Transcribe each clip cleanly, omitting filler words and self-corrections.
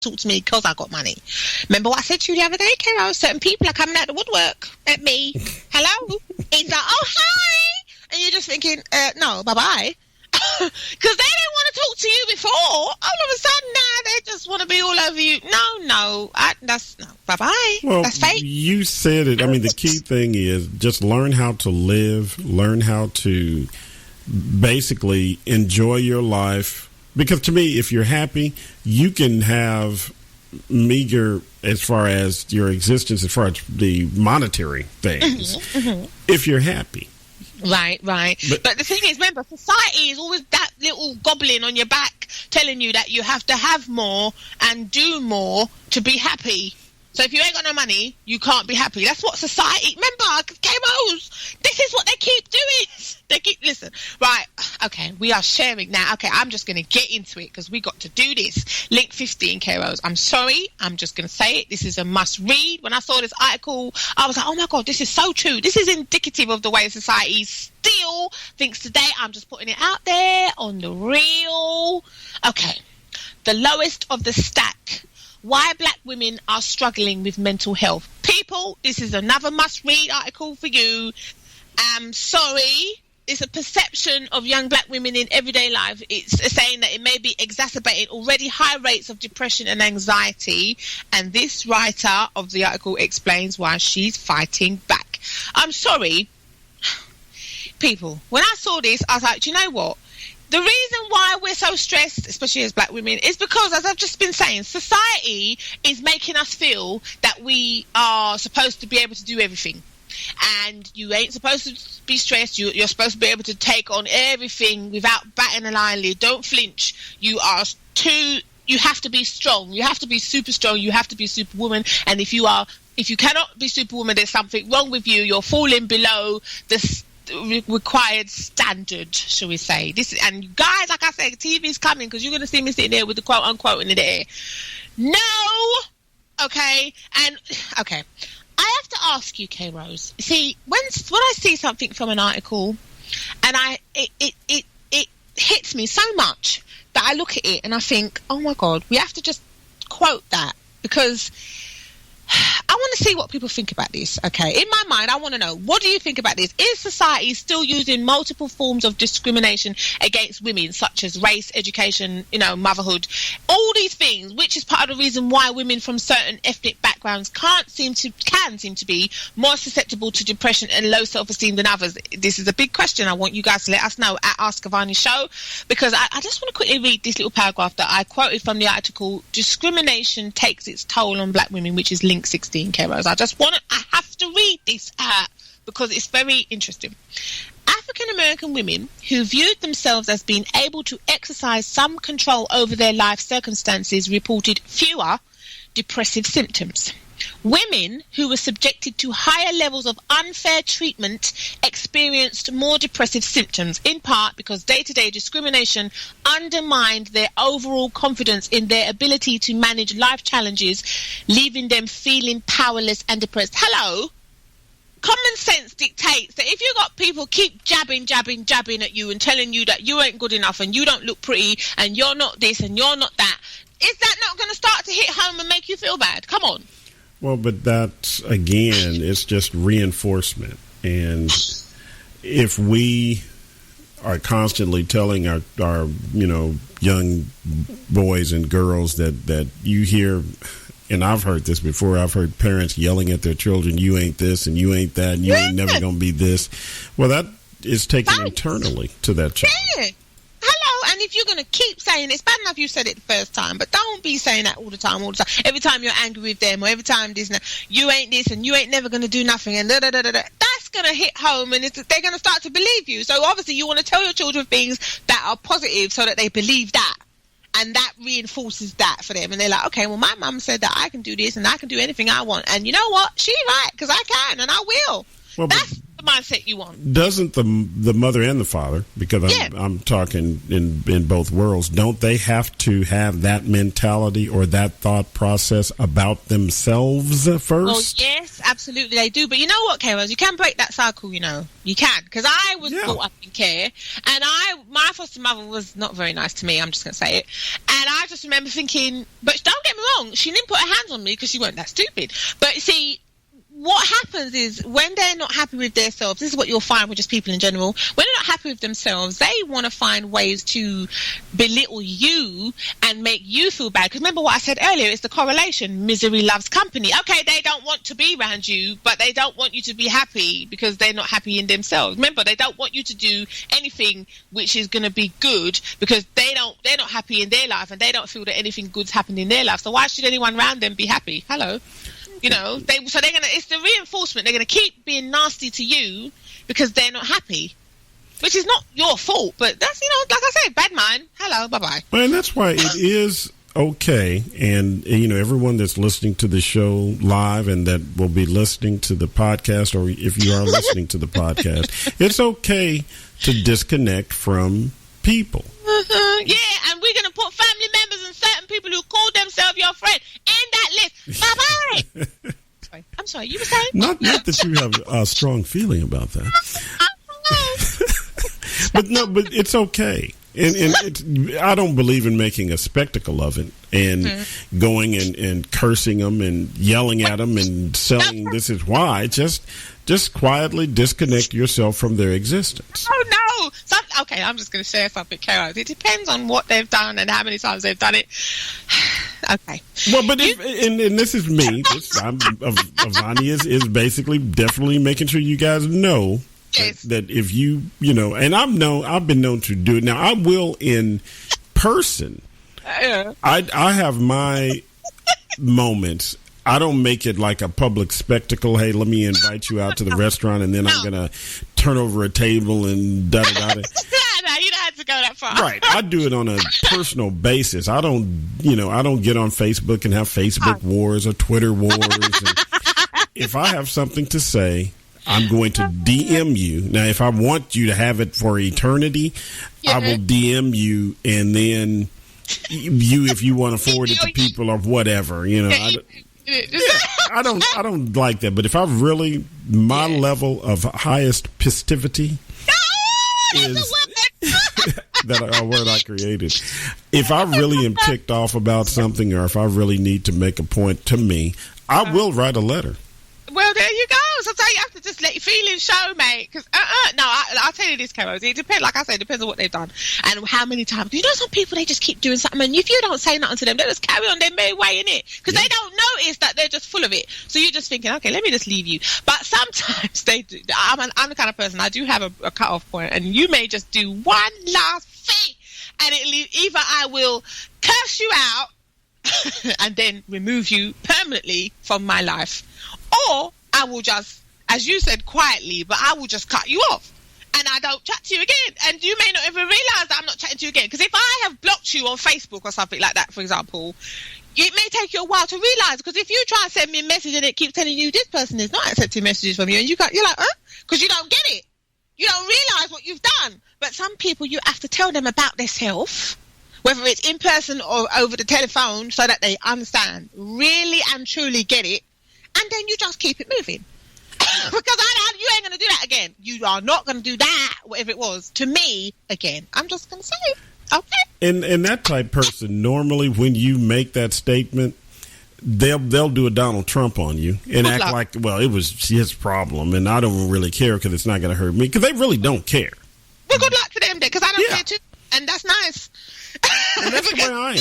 talk to me because I got money. Remember what I said to you the other day, Carol? Certain people are coming out the woodwork at me. Hello? It's like, oh, hi. And you're just thinking, no, bye-bye. Because they didn't want to talk to you before. All of a sudden now they just want to be all over you. No, bye-bye. Well, that's fake. You said it. I mean, the key thing is just learn how to live, learn how to basically enjoy your life. Because to me, if you're happy, you can have meager as far as your existence, as far as the monetary things, if you're happy. Right. But the thing is, remember, society is always that little goblin on your back telling you that you have to have more and do more to be happy. So if you ain't got no money, you can't be happy. That's what society... Remember, KMOs, this is what they keep doing. Listen, right, okay, we are sharing now. Okay, I'm just going to get into it because we got to do this. Link 15, KMOs. I'm sorry, I'm just going to say it. This is a must read. When I saw this article, I was like, oh my God, this is so true. This is indicative of the way society still thinks today. I'm just putting it out there on the reel. Okay, the lowest of the stack. Why black women are struggling with mental health. People, this is another must-read article for you. I'm sorry. It's a perception of young black women in everyday life. It's saying that it may be exacerbating already high rates of depression and anxiety. And this writer of the article explains why she's fighting back. I'm sorry. People, when I saw this, I was like, do you know what? The reason why we're so stressed, especially as black women, is because, as I've just been saying, society is making us feel that we are supposed to be able to do everything. And you ain't supposed to be stressed. You're supposed to be able to take on everything without batting an eyelid. Don't flinch. You have to be strong. You have to be super strong. You have to be Superwoman. And if you cannot be Superwoman, there's something wrong with you. You're falling below the required standard, shall we say. And guys, like I said, TV's coming because you're going to see me sitting there with the quote unquote in the air. No, okay, and okay. I have to ask you, K Rose. See, when I see something from an article, and it hits me so much that I look at it and I think, oh my God, we have to just quote that because I want to see what people think about this, okay? In my mind, I want to know, what do you think about this? Is society still using multiple forms of discrimination against women, such as race, education, motherhood, all these things, which is part of the reason why women from certain ethnic backgrounds can seem to be more susceptible to depression and low self-esteem than others? This is a big question. I want you guys to let us know at Ask Avani Show, because I just want to quickly read this little paragraph that I quoted from the article, Discrimination Takes Its Toll on Black Women, which is link 16, Keros. I have to read this out because it's very interesting. African American women who viewed themselves as being able to exercise some control over their life circumstances reported fewer depressive symptoms. Women who were subjected to higher levels of unfair treatment experienced more depressive symptoms, in part because day-to-day discrimination undermined their overall confidence in their ability to manage life challenges, leaving them feeling powerless and depressed. Hello? Common sense dictates that if you got people keep jabbing at you and telling you that you ain't good enough and you don't look pretty and you're not this and you're not that, is that not going to start to hit home and make you feel bad? Come on. Well, but that, again, it's just reinforcement. And if we are constantly telling our young boys and girls that you hear, and I've heard this before, I've heard parents yelling at their children, you ain't this and you ain't that and you ain't never going to be this. Well, that is taken internally to that child. Yeah. Hello, and if you're going to keep saying it's bad enough you said it the first time, but don't be saying that all the time. Every time you're angry with them or every time this, you ain't this and you ain't never going to do nothing and da-da-da-da-da. That's going to hit home and they're going to start to believe you. So obviously you want to tell your children things that are positive so that they believe that. And that reinforces that for them. And they're like, okay, well, my mum said that I can do this and I can do anything I want. And you know what? She's right, because I can and I will. Well, the mindset you want. Doesn't the mother and the father, because I'm talking in both worlds, don't they have to have that mentality or that thought process about themselves first? Well, yes, absolutely they do. But you know what, K-Rose? You can break that cycle, you know. You can. Because I was brought up in care, and my foster mother was not very nice to me, I'm just going to say it. And I just remember thinking, but don't get me wrong, she didn't put her hands on me because she weren't that stupid. But see, what happens is when they're not happy with themselves, this is what you'll find with just people in general, when they're not happy with themselves, they want to find ways to belittle you and make you feel bad. Because remember what I said earlier, it's the correlation. Misery loves company. Okay, they don't want to be around you, but they don't want you to be happy because they're not happy in themselves. Remember, they don't want you to do anything which is going to be good because they're not happy in their life and they don't feel that anything good's happening in their life. So why should anyone around them be happy? Hello? You know, it's the reinforcement. They're going to keep being nasty to you because they're not happy, which is not your fault. But that's, you know, like I said, bad mind. Hello, bye-bye. Well, and that's why it is okay. And, you know, everyone that's listening to the show live and that will be listening to the podcast, or if you are listening to the podcast, it's okay to disconnect from people. Yeah, and we're going to put family members and certain people who call themselves your friend in that list. Bye-bye. I'm sorry, you were saying? Not that you have a strong feeling about that. But it's okay. And I don't believe in making a spectacle of it and going and cursing them and yelling at them and saying this is why. Just quietly disconnect yourself from their existence. Oh, no. Okay, I'm just going to share something, Carol. It depends on what they've done and how many times they've done it. Okay. Well, but and this is me. Avani is basically definitely making sure you guys know that if you know, and I've been known to do it. Now, I will in person. I have my moments. I don't make it like a public spectacle. Hey, let me invite you out to the restaurant, and then I'm going to turn over a table and da-da-da. No, you don't have to go that far. Right. I do it on a personal basis. I don't get on Facebook and have Facebook wars or Twitter wars. And if I have something to say, I'm going to DM you. Now, if I want you to have it for eternity, I will DM you, and then if you want to forward it to people or whatever, you know. I don't like that. But if I really, my level of highest festivity is that word I created. If I really am ticked off about something, or if I really need to make a point to me, I will write a letter. Well, there you go. Sometimes you have to just let your feelings show, mate. Because I'll tell you this, Carol. It depends. Like I said, it depends on what they've done and how many times. You know, some people, they just keep doing something, and if you don't say nothing to them, they just carry on their merry way in it because they don't notice that they're just full of it. So you're just thinking, okay, let me just leave you. But sometimes they do. I'm the kind of person, I do have a cut-off point, and you may just do one last thing, and either I will curse you out and then remove you permanently from my life, or I will just, as you said, quietly, but I will just cut you off and I don't chat to you again. And you may not even realise that I'm not chatting to you again. Because if I have blocked you on Facebook or something like that, for example, it may take you a while to realise. Because if you try and send me a message and it keeps telling you this person is not accepting messages from you, and you're like, because you don't get it. You don't realise what you've done. But some people, you have to tell them about themselves, whether it's in person or over the telephone, so that they understand, really and truly get it. And then you just keep it moving. Because you ain't going to do that again. You are not going to do that, whatever it was, to me again. I'm just going to say it. Okay. And that type person, normally when you make that statement, they'll do a Donald Trump on you and act like, well, it was his problem and I don't really care because it's not going to hurt me. Because they really don't care. Well, good luck to them then, because I don't care too. And that's nice. And that's the way I am.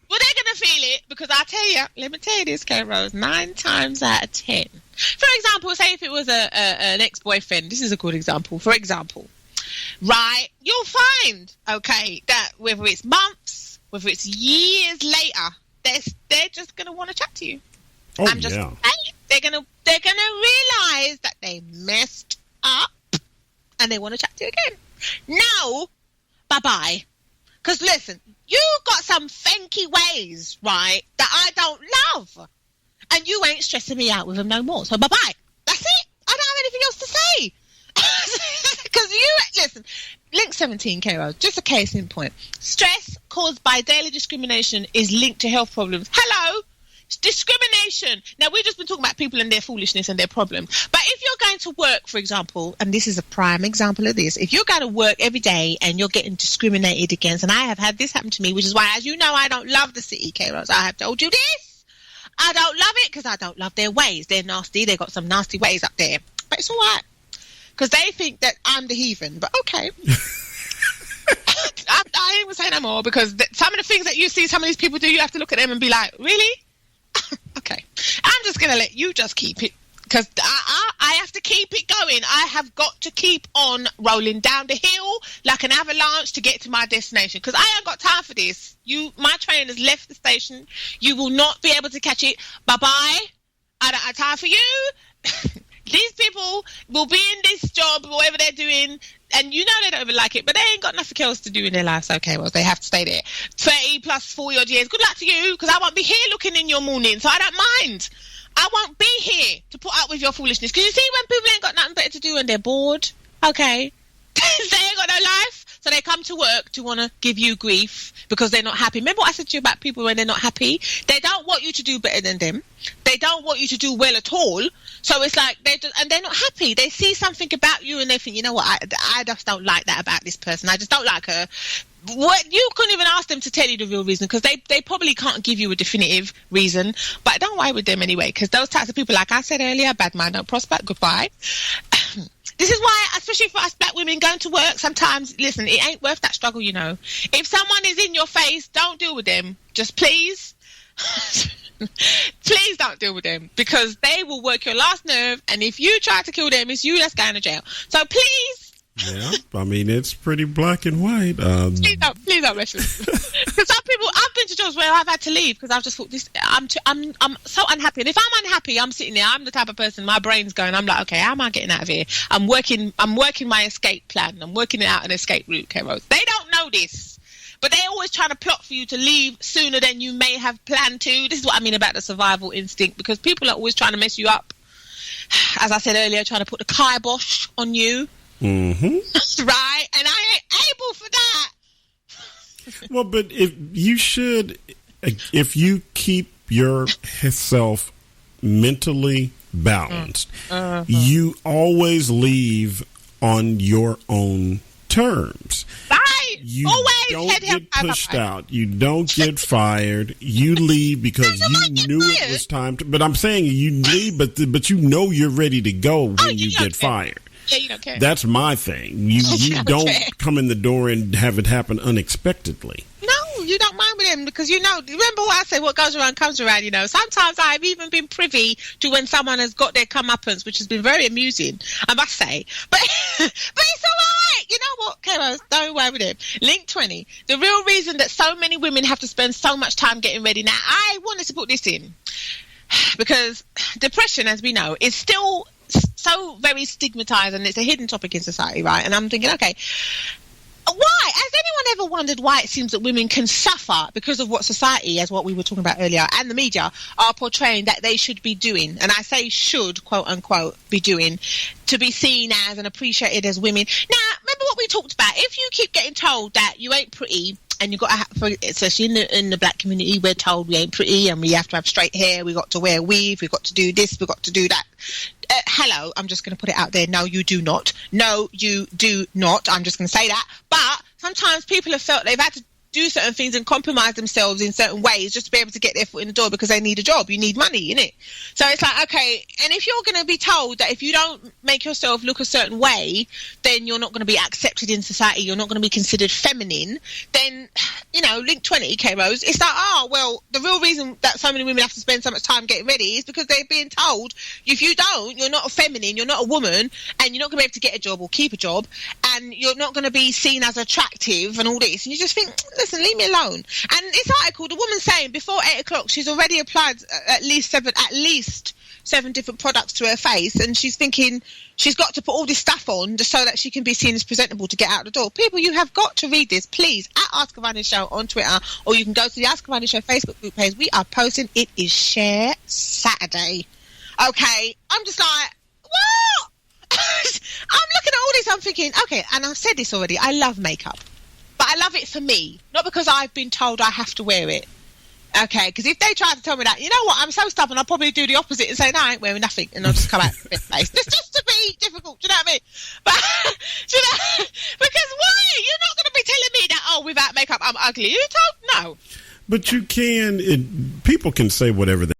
Well, they're going to feel it because let me tell you this, K-Rose, 9 times out of 10. For example, say if it was an ex-boyfriend, this is a good example. For example, right, you'll find, okay, that whether it's months, whether it's years later, they're just going to want to chat to you. Oh, I'm just saying, they're going to realize that they messed up and they want to chat to you again. No, bye-bye. Because listen, you got some funky ways, right, that I don't love. And you ain't stressing me out with them no more. So bye-bye. That's it. I don't have anything else to say. Because listen, link 17, Karo, just a case in point. Stress caused by daily discrimination is linked to health problems. Hello? It's discrimination. Now, we've just been talking about people and their foolishness and their problems. But if you're going to work, for example, and this is a prime example of this, if you're going to work every day and you're getting discriminated against, and I have had this happen to me, which is why, as you know, I don't love the city, Karo. I have told you this. I don't love it because I don't love their ways. They're nasty. They've got some nasty ways up there. But it's all right. Because they think that I'm the heathen. But okay. I ain't even say no more, because some of the things that you see some of these people do, you have to look at them and be like, really? Okay. I'm just going to let you just keep it, because I have to keep it going. I have got to keep on rolling down the hill like an avalanche to get to my destination, because I ain't got time for this. My train has left the station. You will not be able to catch it. Bye-bye. I don't have time for you. These people will be in this job, whatever they're doing, and you know they don't even like it, but they ain't got nothing else to do in their lives. Okay, well, they have to stay there 30 plus 40 odd years. Good luck to you, because I won't be here looking in your morning, so I don't mind. I won't be here to put up with your foolishness, because you see, when people ain't got nothing better to do and they're bored, okay, they ain't got no life, so they come to work to want to give you grief because they're not happy. Remember what I said to you about people when they're not happy? They don't want you to do better than them. They don't want you to do well at all. So it's like they're not happy. They see something about you and they think, you know what, I just don't like that about this person. I just don't like her. What, you couldn't even ask them to tell you the real reason, because they probably can't give you a definitive reason. But don't worry with them anyway, because those types of people, like I said earlier, bad mind don't prosper. Goodbye. This is why, especially for us black women going to work, sometimes, listen, it ain't worth that struggle, you know. If someone is in your face, don't deal with them. Just please, please don't deal with them, because they will work your last nerve, and if you try to kill them, it's you that's going to jail. So please. Yeah, I mean, it's pretty black and white. Please don't rush it. Because some people, I've been to jobs where I've had to leave because I've just thought I'm so unhappy. And if I'm unhappy, I'm sitting there. I'm the type of person, my brain's going. I'm like, okay, how am I getting out of here? I'm working my escape plan. I'm working it out an escape route, Karo. They don't know this, but they're always trying to plot for you to leave sooner than you may have planned to. This is what I mean about the survival instinct, because people are always trying to mess you up. As I said earlier, trying to put the kibosh on you. Mm-hmm. Right, and I ain't able for that. Well, but if you keep yourself mentally balanced, you always leave on your own terms. Right. You don't get pushed out. You don't get fired. You leave because you knew it was time to. But I'm saying you leave, but you know you're ready to go when you get fired. Yeah, you don't care. That's my thing. You don't come in the door and have it happen unexpectedly. No, you don't mind with them, because you know, remember what I say, what goes around comes around, you know. Sometimes I've even been privy to when someone has got their comeuppance, which has been very amusing, I must say. But it's all right. You know what, Karo, don't worry with them. Link 20. The real reason that so many women have to spend so much time getting ready. Now, I wanted to put this in because depression, as we know, is still so very stigmatized, and it's a hidden topic in society, right? And I'm thinking, okay, why? Has anyone ever wondered why it seems that women can suffer because of what society, as what we were talking about earlier, and the media are portraying that they should be doing? And I say should, quote unquote, be doing, to be seen as and appreciated as women. Now, remember what we talked about? If you keep getting told that you ain't pretty, and you got to, especially in the black community, we're told we ain't pretty and we have to have straight hair, we got to wear a weave, we got to do this, we got to do that. Hello, I'm just going to put it out there. No, you do not. No, you do not. I'm just going to say that. But sometimes people have felt they've had to do certain things and compromise themselves in certain ways just to be able to get their foot in the door because they need a job. You need money, innit? So it's like, okay, and if you're going to be told that if you don't make yourself look a certain way, then you're not going to be accepted in society, you're not going to be considered feminine, then, you know, Link 20, K-Rose, it's like, oh, well, the real reason that so many women have to spend so much time getting ready is because they're being told if you don't, you're not a feminine, you're not a woman, and you're not going to be able to get a job or keep a job, and you're not going to be seen as attractive and all this. And you just think, listen, leave me alone. And this article, the woman saying before 8 o'clock, she's already applied at least seven different products to her face, and she's thinking she's got to put all this stuff on just so that she can be seen as presentable to get out the door. People, you have got to read this, please, at Ask Avani Show on Twitter, or you can go to the Ask Avani Show Facebook group page. We are posting. It is Share Saturday. Okay, I'm just like, what? I'm looking at all this, I'm thinking, okay, and I've said this already, I love makeup. But I love it for me, not because I've been told I have to wear it. Okay, because if they try to tell me that, you know what, I'm so stubborn, I'll probably do the opposite and say, no, I ain't wearing nothing, and I'll just come out of this place. Just to be difficult, do you know what I mean? But, do you know, because why? You're not going to be telling me that, oh, without makeup, I'm ugly. You don't know. But you can, people can say whatever they